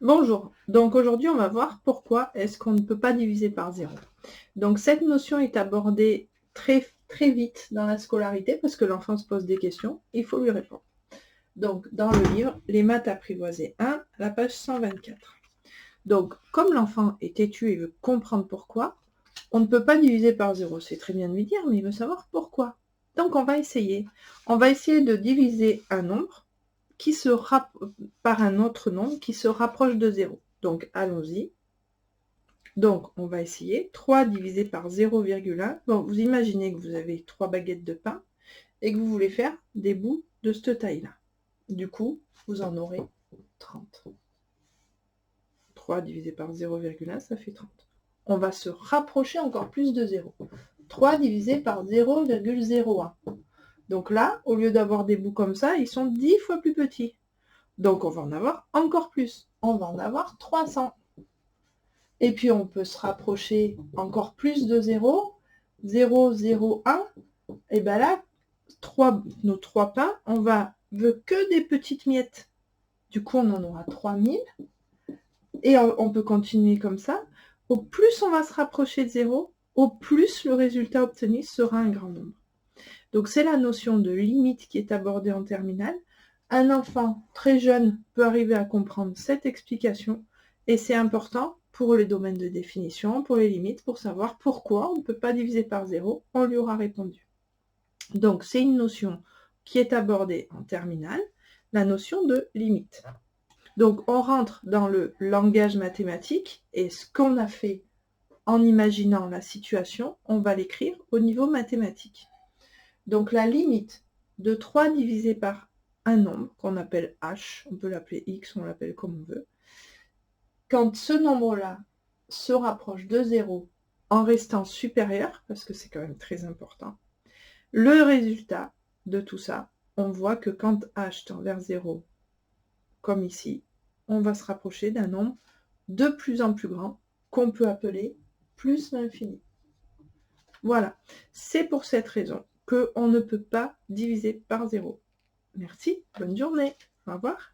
Bonjour, donc aujourd'hui on va voir pourquoi est-ce qu'on ne peut pas diviser par 0. Donc cette notion est abordée très vite dans la scolarité parce que l'enfant se pose des questions, il faut lui répondre. Donc dans le livre « Les maths apprivoisées 1 », à la page 124. Donc comme l'enfant est têtu et veut comprendre pourquoi, on ne peut pas diviser par 0. C'est très bien de lui dire, mais il veut savoir pourquoi. Donc on va essayer. On va essayer de diviser un nombre par un autre nombre qui se rapproche de 0. Donc, allons-y. Donc, on va essayer. 3 divisé par 0,1. Bon, vous imaginez que vous avez 3 baguettes de pain et que vous voulez faire des bouts de cette taille-là. Du coup, vous en aurez 30. 3 divisé par 0,1, ça fait 30. On va se rapprocher encore plus de 0. 3 divisé par 0,01. Donc là, au lieu d'avoir des bouts comme ça, ils sont 10 fois plus petits. Donc on va en avoir encore plus. On va en avoir 300. Et puis on peut se rapprocher encore plus de 0. 0, 0, 1. Et bien là, nos 3 pains, on veut que des petites miettes. Du coup, on en aura 3000. Et on peut continuer comme ça. Au plus on va se rapprocher de 0, au plus le résultat obtenu sera un grand nombre. Donc c'est la notion de limite qui est abordée en terminale. Un enfant très jeune peut arriver à comprendre cette explication et c'est important pour les domaines de définition, pour les limites, pour savoir pourquoi on ne peut pas diviser par 0, on lui aura répondu. Donc c'est une notion qui est abordée en terminale, la notion de limite. Donc on rentre dans le langage mathématique et ce qu'on a fait en imaginant la situation, on va l'écrire au niveau mathématique. Donc la limite de 3 divisé par un nombre, qu'on appelle h, on peut l'appeler x, on l'appelle comme on veut, quand ce nombre-là se rapproche de 0 en restant supérieur, parce que c'est quand même très important, le résultat de tout ça, on voit que quand h tend vers 0, comme ici, on va se rapprocher d'un nombre de plus en plus grand, qu'on peut appeler plus l'infini. Voilà, c'est pour cette raison qu'on ne peut pas diviser par 0. Merci, bonne journée, au revoir.